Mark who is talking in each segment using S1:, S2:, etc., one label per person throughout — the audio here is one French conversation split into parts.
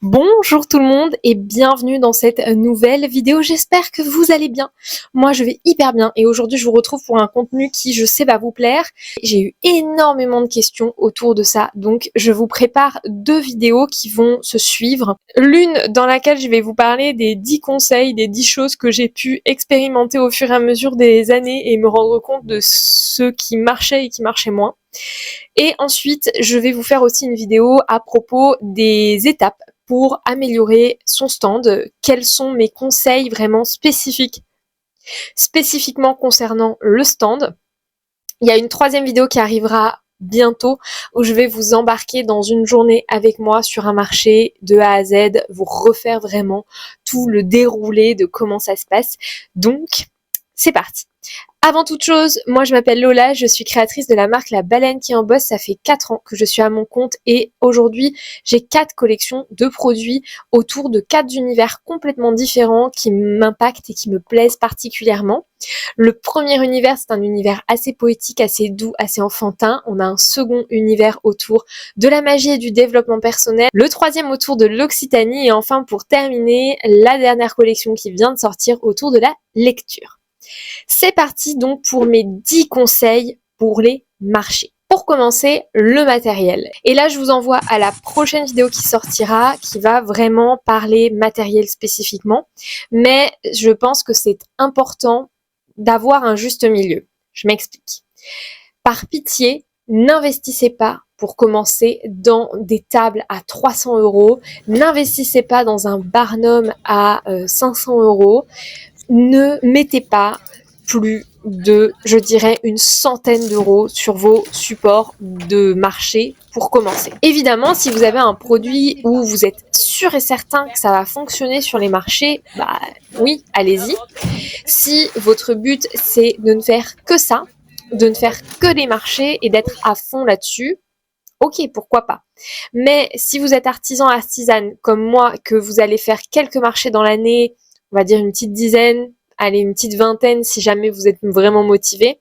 S1: Bonjour tout le monde et bienvenue dans cette nouvelle vidéo. J'espère que vous allez bien. Moi je vais hyper bien et aujourd'hui je vous retrouve pour un contenu qui je sais va vous plaire. J'ai eu énormément de questions autour de ça, donc je vous prépare deux vidéos qui vont se suivre. L'une dans laquelle je vais vous parler des 10 conseils, des 10 choses que j'ai pu expérimenter au fur et à mesure des années et me rendre compte de ceux qui marchaient et qui marchaient moins. Et ensuite, je vais vous faire aussi une vidéo à propos des étapes pour améliorer son stand. Quels sont mes conseils vraiment spécifiquement concernant le stand. Il y a une troisième vidéo qui arrivera bientôt où je vais vous embarquer dans une journée avec moi sur un marché de A à Z, vous refaire vraiment tout le déroulé de comment ça se passe. Donc, c'est parti. Avant toute chose, moi je m'appelle Lola, je suis créatrice de la marque La Baleine qui en bosse, ça fait 4 ans que je suis à mon compte et aujourd'hui j'ai 4 collections de produits autour de 4 univers complètement différents qui m'impactent et qui me plaisent particulièrement. Le premier univers, c'est un univers assez poétique, assez doux, assez enfantin. On a un second univers autour de la magie et du développement personnel. Le troisième autour de l'Occitanie et enfin pour terminer, la dernière collection qui vient de sortir autour de la lecture. C'est parti donc pour mes 10 conseils pour les marchés. Pour commencer, le matériel. Et là, je vous envoie à la prochaine vidéo qui sortira, qui va vraiment parler matériel spécifiquement. Mais je pense que c'est important d'avoir un juste milieu. Je m'explique. Par pitié, n'investissez pas pour commencer dans des tables à 300 €. N'investissez pas dans un Barnum à 500 €. Ne mettez pas plus de, je dirais, une centaine d'euros sur vos supports de marché pour commencer. Évidemment, si vous avez un produit où vous êtes sûr et certain que ça va fonctionner sur les marchés, bah oui, allez-y. Si votre but c'est de ne faire que ça, de ne faire que les marchés et d'être à fond là-dessus, ok, pourquoi pas. Mais si vous êtes artisane comme moi, que vous allez faire quelques marchés dans l'année, on va dire une petite dizaine, allez, une petite vingtaine si jamais vous êtes vraiment motivé,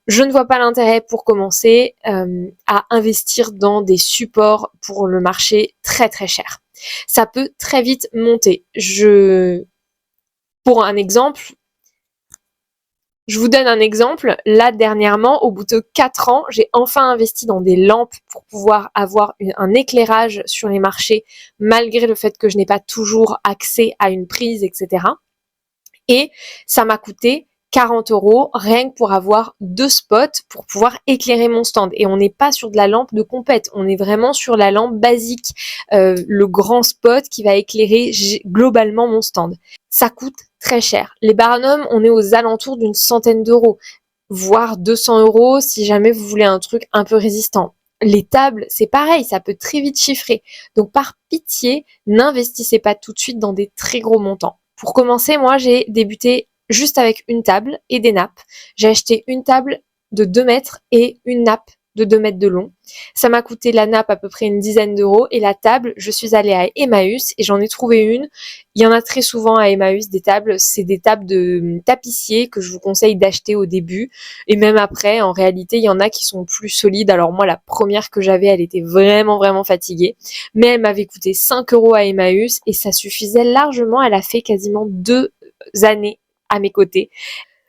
S1: je ne vois pas l'intérêt pour commencer à investir dans des supports pour le marché très très cher. Ça peut très vite monter. Pour un exemple, je vous donne un exemple. Là, dernièrement, au bout de 4 ans, j'ai enfin investi dans des lampes pour pouvoir avoir un éclairage sur les marchés, malgré le fait que je n'ai pas toujours accès à une prise, etc. Et ça m'a coûté 40 € rien que pour avoir 2 spots pour pouvoir éclairer mon stand. Et on n'est pas sur de la lampe de compète, on est vraiment sur la lampe basique, le grand spot qui va éclairer globalement mon stand. Ça coûte très cher. Les Barnum, on est aux alentours d'une centaine d'euros, voire 200 € si jamais vous voulez un truc un peu résistant. Les tables, c'est pareil, ça peut très vite chiffrer. Donc par pitié, n'investissez pas tout de suite dans des très gros montants. Pour commencer, moi, j'ai débuté juste avec une table et des nappes. J'ai acheté une table de 2 mètres et une nappe de 2 mètres de long. Ça m'a coûté la nappe à peu près une dizaine d'euros et la table, je suis allée à Emmaüs et j'en ai trouvé une. Il y en a très souvent à Emmaüs des tables, c'est des tables de tapissier que je vous conseille d'acheter au début et même après, en réalité, il y en a qui sont plus solides. Alors moi, la première que j'avais, elle était vraiment fatiguée, mais elle m'avait coûté 5 € à Emmaüs et ça suffisait largement. Elle a fait quasiment 2 années à mes côtés.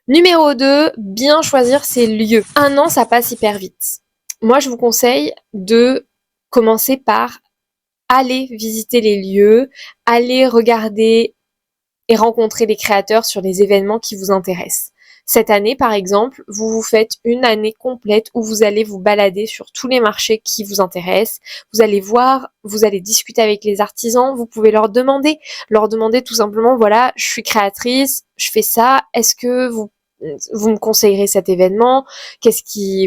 S1: Numéro 2, bien choisir ses lieux. Un an, ça passe hyper vite. Moi, je vous conseille de commencer par aller visiter les lieux, aller regarder et rencontrer les créateurs sur les événements qui vous intéressent. Cette année, par exemple, vous vous faites une année complète où vous allez vous balader sur tous les marchés qui vous intéressent. Vous allez voir, vous allez discuter avec les artisans, vous pouvez leur demander tout simplement, voilà, je suis créatrice, je fais ça, est-ce que vous me conseillerez cet événement?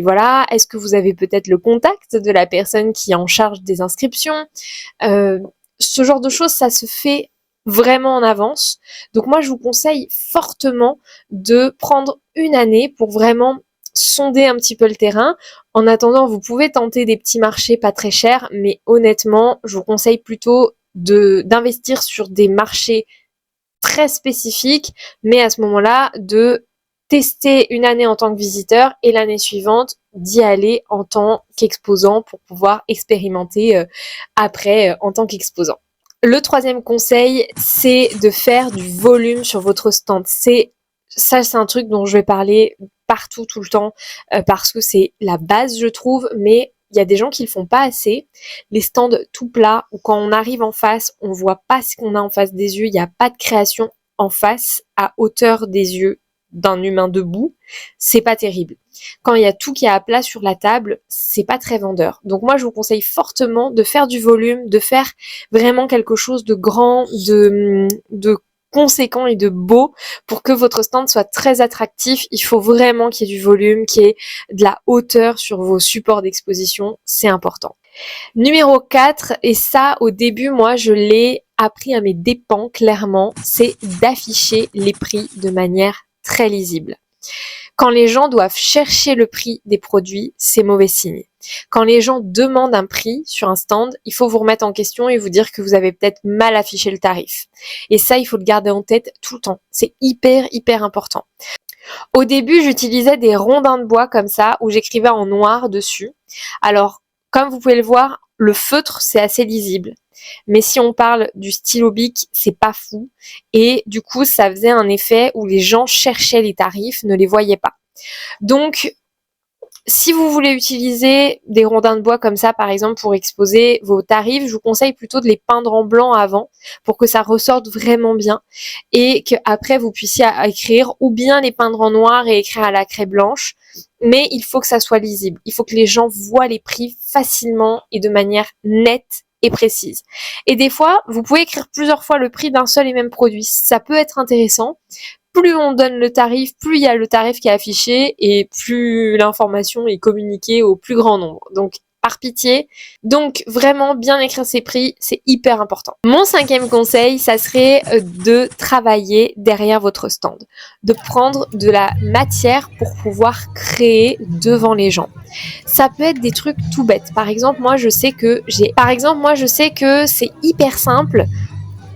S1: Voilà, est-ce que vous avez peut-être le contact de la personne qui est en charge des inscriptions? Ce genre de choses, ça se fait vraiment en avance. Donc moi, je vous conseille fortement de prendre une année pour vraiment sonder un petit peu le terrain. En attendant, vous pouvez tenter des petits marchés pas très chers, mais honnêtement, je vous conseille plutôt d'investir sur des marchés très spécifiques, mais à ce moment-là, de tester une année en tant que visiteur et l'année suivante d'y aller en tant qu'exposant pour pouvoir expérimenter après en tant qu'exposant. Le troisième conseil, c'est de faire du volume sur votre stand. C'est un truc dont je vais parler partout, tout le temps, parce que c'est la base, je trouve, mais il y a des gens qui le font pas assez. Les stands tout plats, où quand on arrive en face, on voit pas ce qu'on a en face des yeux, il n'y a pas de création en face, à hauteur des yeux d'un humain debout, c'est pas terrible. Quand il y a tout qui est à plat sur la table, c'est pas très vendeur. Donc moi, je vous conseille fortement de faire du volume, de faire vraiment quelque chose de grand, de conséquent et de beau pour que votre stand soit très attractif. Il faut vraiment qu'il y ait du volume, qu'il y ait de la hauteur sur vos supports d'exposition. C'est important. Numéro 4, et ça au début, moi je l'ai appris à mes dépens clairement, c'est d'afficher les prix de manière très lisible. Quand les gens doivent chercher le prix des produits, c'est mauvais signe. Quand les gens demandent un prix sur un stand, il faut vous remettre en question et vous dire que vous avez peut-être mal affiché le tarif. Et ça, il faut le garder en tête tout le temps. C'est hyper, hyper important. Au début, j'utilisais des rondins de bois comme ça, où j'écrivais en noir dessus. Alors, comme vous pouvez le voir, le feutre, c'est assez lisible. Mais si on parle du stylo bic, c'est pas fou. Et du coup, ça faisait un effet où les gens cherchaient les tarifs, ne les voyaient pas. Donc, si vous voulez utiliser des rondins de bois comme ça, par exemple, pour exposer vos tarifs, je vous conseille plutôt de les peindre en blanc avant pour que ça ressorte vraiment bien et qu'après vous puissiez écrire ou bien les peindre en noir et écrire à la craie blanche. Mais il faut que ça soit lisible. Il faut que les gens voient les prix facilement et de manière nette et précise. Et des fois, vous pouvez écrire plusieurs fois le prix d'un seul et même produit. Ça peut être intéressant. Plus on donne le tarif, plus il y a le tarif qui est affiché et plus l'information est communiquée au plus grand nombre. Donc, par pitié. Donc, vraiment bien écrire ses prix, c'est hyper important. Mon cinquième conseil, ça serait de travailler derrière votre stand. De prendre de la matière pour pouvoir créer devant les gens. Ça peut être des trucs tout bêtes. Par exemple, moi, je sais que c'est hyper simple.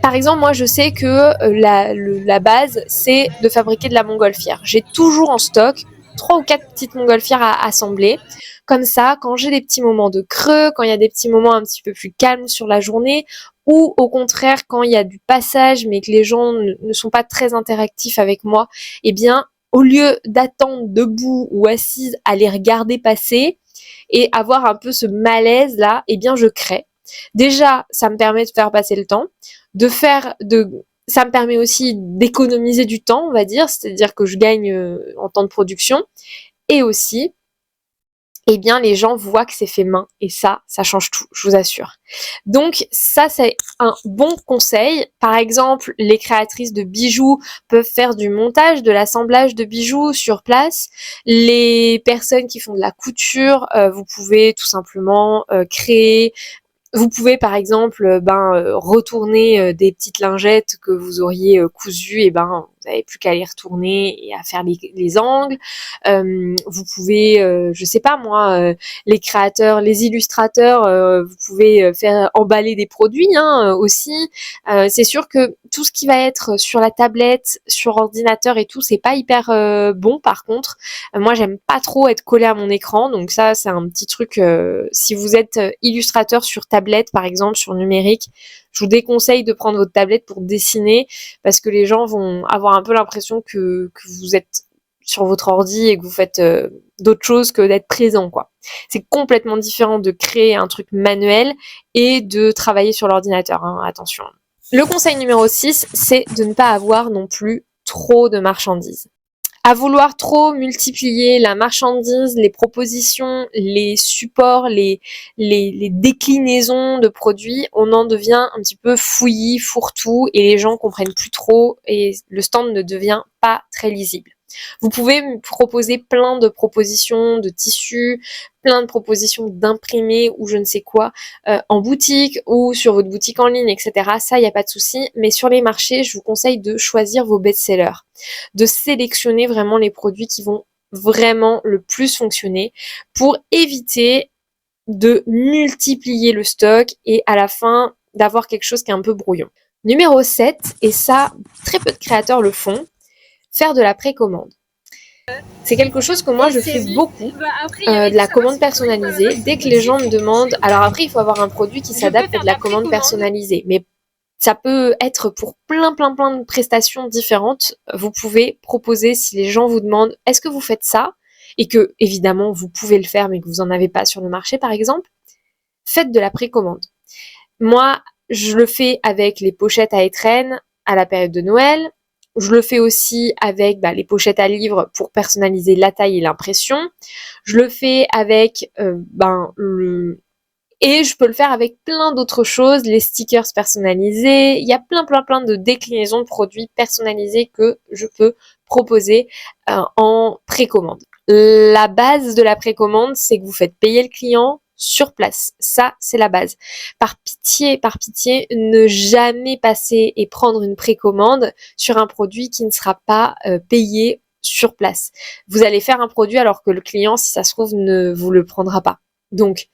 S1: Par exemple, moi, je sais que la base, c'est de fabriquer de la montgolfière. J'ai toujours en stock 3 ou 4 petites montgolfières à assembler. Comme ça, quand j'ai des petits moments de creux, quand il y a des petits moments un petit peu plus calmes sur la journée, ou au contraire, quand il y a du passage, mais que les gens ne sont pas très interactifs avec moi, eh bien, au lieu d'attendre debout ou assise à les regarder passer et avoir un peu ce malaise-là, eh bien, je crée. Déjà, ça me permet de faire passer le temps, ça me permet aussi d'économiser du temps, on va dire, c'est-à-dire que je gagne en temps de production, et aussi, eh bien, les gens voient que c'est fait main, et ça change tout, je vous assure. Donc, ça, c'est un bon conseil. Par exemple, les créatrices de bijoux peuvent faire du montage, de l'assemblage de bijoux sur place. Les personnes qui font de la couture, vous pouvez tout simplement créer. Vous pouvez par exemple retourner des petites lingettes que vous auriez cousues, et vous n'avez plus qu'à les retourner et à faire les angles. Vous pouvez, je sais pas moi, les créateurs, les illustrateurs, vous pouvez faire emballer des produits aussi. C'est sûr que tout ce qui va être sur la tablette, sur ordinateur et tout, c'est pas hyper bon par contre. Moi j'aime pas trop être collée à mon écran, donc ça c'est un petit truc. Si vous êtes illustrateur sur tablette par exemple, sur numérique, je vous déconseille de prendre votre tablette pour dessiner parce que les gens vont avoir un peu l'impression que vous êtes sur votre ordi et que vous faites d'autres choses que d'être présent, quoi. C'est complètement différent de créer un truc manuel et de travailler sur l'ordinateur, attention. Le conseil numéro 6, c'est de ne pas avoir non plus trop de marchandises. À vouloir trop multiplier la marchandise, les propositions, les supports, les déclinaisons de produits, on en devient un petit peu fouillis, fourre-tout et les gens comprennent plus trop et le stand ne devient pas très lisible. Vous pouvez me proposer plein de propositions de tissus, plein de propositions d'imprimés ou je ne sais quoi en boutique ou sur votre boutique en ligne, etc. Ça, il n'y a pas de souci. Mais sur les marchés, je vous conseille de choisir vos best-sellers, de sélectionner vraiment les produits qui vont vraiment le plus fonctionner pour éviter de multiplier le stock et à la fin d'avoir quelque chose qui est un peu brouillon. Numéro 7, et ça, très peu de créateurs le font, faire de la précommande. C'est quelque chose que moi je fais beaucoup, de la commande personnalisée. Dès que les gens me demandent, alors après il faut avoir un produit qui s'adapte à de la commande personnalisée, mais Ça peut être pour plein de prestations différentes. Vous pouvez proposer, si les gens vous demandent est-ce que vous faites ça, et que évidemment vous pouvez le faire mais que vous en avez pas sur le marché par exemple, faites de la précommande. Moi, je le fais avec les pochettes à étrennes à la période de Noël. Je le fais aussi avec les pochettes à livres pour personnaliser la taille et l'impression. Je le fais avec et je peux le faire avec plein d'autres choses, les stickers personnalisés. Il y a plein de déclinaisons de produits personnalisés que je peux proposer en précommande. La base de la précommande, c'est que vous faites payer le client sur place. Ça, c'est la base. Par pitié, ne jamais passer et prendre une précommande sur un produit qui ne sera pas payé sur place. Vous allez faire un produit alors que le client, si ça se trouve, ne vous le prendra pas. Donc,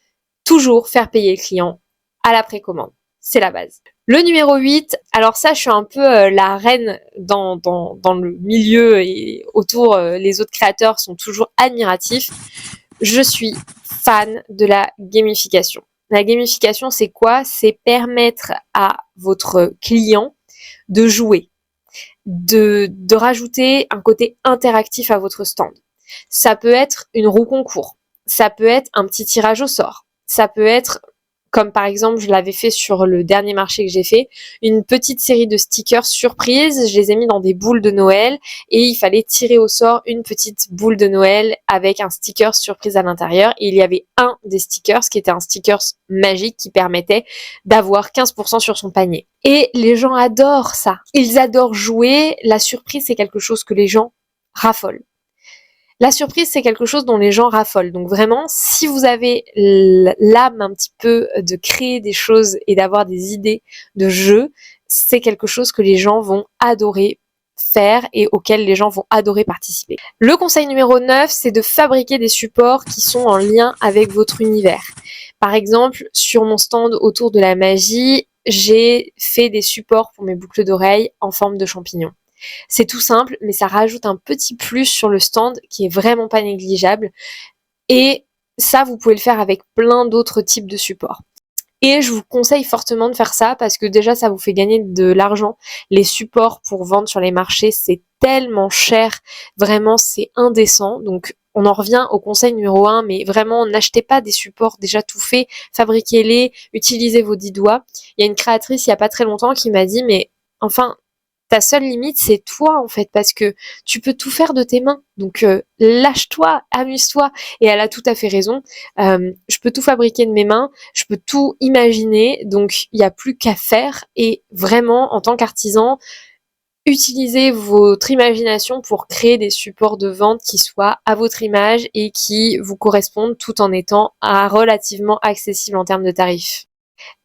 S1: toujours faire payer le client à la précommande. C'est la base. Le numéro 8, alors ça, je suis un peu la reine dans le milieu et autour, les autres créateurs sont toujours admiratifs. Je suis fan de la gamification. La gamification, c'est quoi? C'est permettre à votre client de jouer, de rajouter un côté interactif à votre stand. Ça peut être une roue concours, ça peut être un petit tirage au sort, ça peut être, comme par exemple je l'avais fait sur le dernier marché que j'ai fait, une petite série de stickers surprises, je les ai mis dans des boules de Noël et il fallait tirer au sort une petite boule de Noël avec un sticker surprise à l'intérieur et il y avait un des stickers qui était un sticker magique qui permettait d'avoir 15% sur son panier. Et les gens adorent ça, ils adorent jouer, la surprise c'est quelque chose que les gens raffolent. La surprise, c'est quelque chose dont les gens raffolent. Donc vraiment, si vous avez l'âme un petit peu de créer des choses et d'avoir des idées de jeux, c'est quelque chose que les gens vont adorer faire et auquel les gens vont adorer participer. Le conseil numéro 9, c'est de fabriquer des supports qui sont en lien avec votre univers. Par exemple, sur mon stand autour de la magie, j'ai fait des supports pour mes boucles d'oreilles en forme de champignons. C'est tout simple, mais ça rajoute un petit plus sur le stand qui est vraiment pas négligeable. Et ça, vous pouvez le faire avec plein d'autres types de supports. Et je vous conseille fortement de faire ça parce que déjà, ça vous fait gagner de l'argent. Les supports pour vendre sur les marchés, c'est tellement cher. Vraiment, c'est indécent. Donc, on en revient au conseil numéro 1, mais vraiment, n'achetez pas des supports déjà tout faits. Fabriquez-les, utilisez vos 10 doigts. Il y a une créatrice, il y a pas très longtemps, qui m'a dit, mais enfin, ta seule limite, c'est toi, en fait, parce que tu peux tout faire de tes mains. Donc, lâche-toi, amuse-toi. Et elle a tout à fait raison. Je peux tout fabriquer de mes mains, je peux tout imaginer, donc il n'y a plus qu'à faire. Et vraiment, en tant qu'artisan, utilisez votre imagination pour créer des supports de vente qui soient à votre image et qui vous correspondent tout en étant relativement accessibles en termes de tarifs.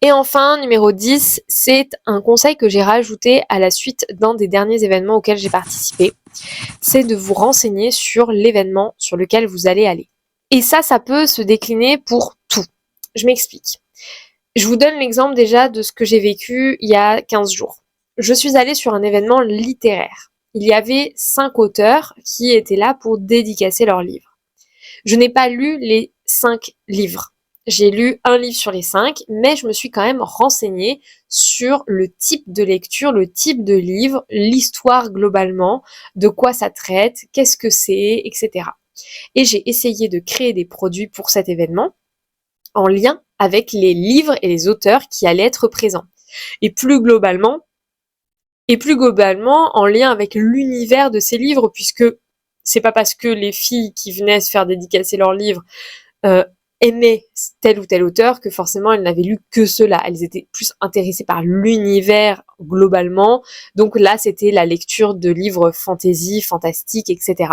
S1: Et enfin, numéro 10, c'est un conseil que j'ai rajouté à la suite d'un des derniers événements auxquels j'ai participé. C'est de vous renseigner sur l'événement sur lequel vous allez aller. Et ça peut se décliner pour tout. Je m'explique. Je vous donne l'exemple déjà de ce que j'ai vécu il y a 15 jours. Je suis allée sur un événement littéraire. Il y avait 5 auteurs qui étaient là pour dédicacer leurs livres. Je n'ai pas lu les 5 livres. J'ai lu un livre sur les 5, mais je me suis quand même renseignée sur le type de lecture, le type de livre, l'histoire globalement, de quoi ça traite, qu'est-ce que c'est, etc. Et j'ai essayé de créer des produits pour cet événement en lien avec les livres et les auteurs qui allaient être présents. Et plus globalement, en lien avec l'univers de ces livres, puisque c'est pas parce que les filles qui venaient se faire dédicacer leurs livres aimaient tel ou tel auteur que forcément elles n'avaient lu que cela. Elles étaient plus intéressées par l'univers globalement. Donc là, c'était la lecture de livres fantasy, fantastiques, etc.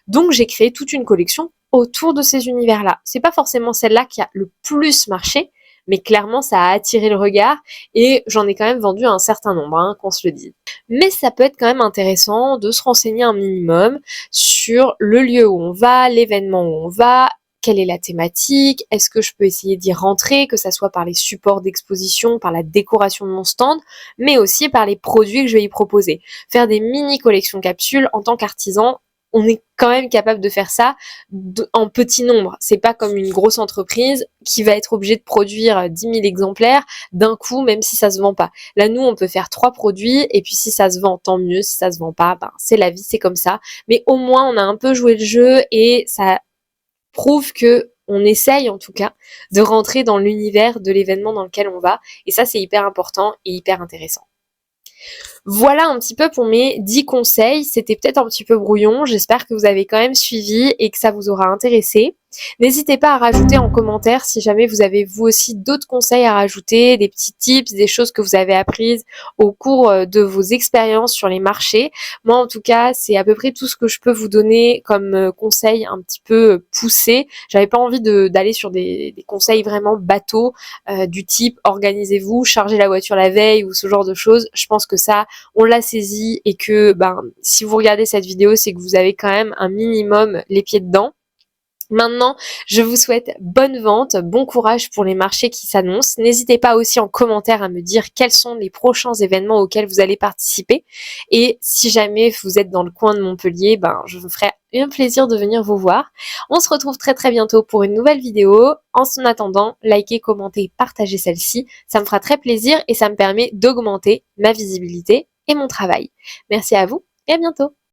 S1: Donc j'ai créé toute une collection autour de ces univers-là. C'est pas forcément celle-là qui a le plus marché, mais clairement ça a attiré le regard et j'en ai quand même vendu un certain nombre, qu'on se le dise. Mais ça peut être quand même intéressant de se renseigner un minimum sur le lieu où on va, l'événement où on va, quelle est la thématique, est-ce que je peux essayer d'y rentrer, que ça soit par les supports d'exposition, par la décoration de mon stand, mais aussi par les produits que je vais y proposer. Faire des mini collections capsules en tant qu'artisan, on est quand même capable de faire ça en petit nombre. C'est pas comme une grosse entreprise qui va être obligée de produire 10 000 exemplaires d'un coup, même si ça se vend pas. Là, nous, on peut faire 3 produits, et puis si ça se vend, tant mieux. Si ça se vend pas, ben, c'est la vie, c'est comme ça. Mais au moins, on a un peu joué le jeu, et ça prouve que on essaye, en tout cas, de rentrer dans l'univers de l'événement dans lequel on va. Et ça, c'est hyper important et hyper intéressant. Voilà un petit peu pour mes 10 conseils. C'était peut-être un petit peu brouillon. J'espère que vous avez quand même suivi et que ça vous aura intéressé. N'hésitez pas à rajouter en commentaire si jamais vous avez vous aussi d'autres conseils à rajouter, des petits tips, des choses que vous avez apprises au cours de vos expériences sur les marchés. Moi, en tout cas, c'est à peu près tout ce que je peux vous donner comme conseils un petit peu poussés. J'avais pas envie d'aller sur des conseils vraiment bateaux du type organisez-vous, chargez la voiture la veille ou ce genre de choses. Je pense que ça, on l'a saisi, et que si vous regardez cette vidéo, c'est que vous avez quand même un minimum les pieds dedans. Maintenant, je vous souhaite bonne vente, bon courage pour les marchés qui s'annoncent. N'hésitez pas aussi en commentaire à me dire quels sont les prochains événements auxquels vous allez participer. Et si jamais vous êtes dans le coin de Montpellier, je vous ferai un plaisir de venir vous voir. On se retrouve très très bientôt pour une nouvelle vidéo. En attendant, likez, commentez, partagez celle-ci. Ça me fera très plaisir et ça me permet d'augmenter ma visibilité et mon travail. Merci à vous et à bientôt.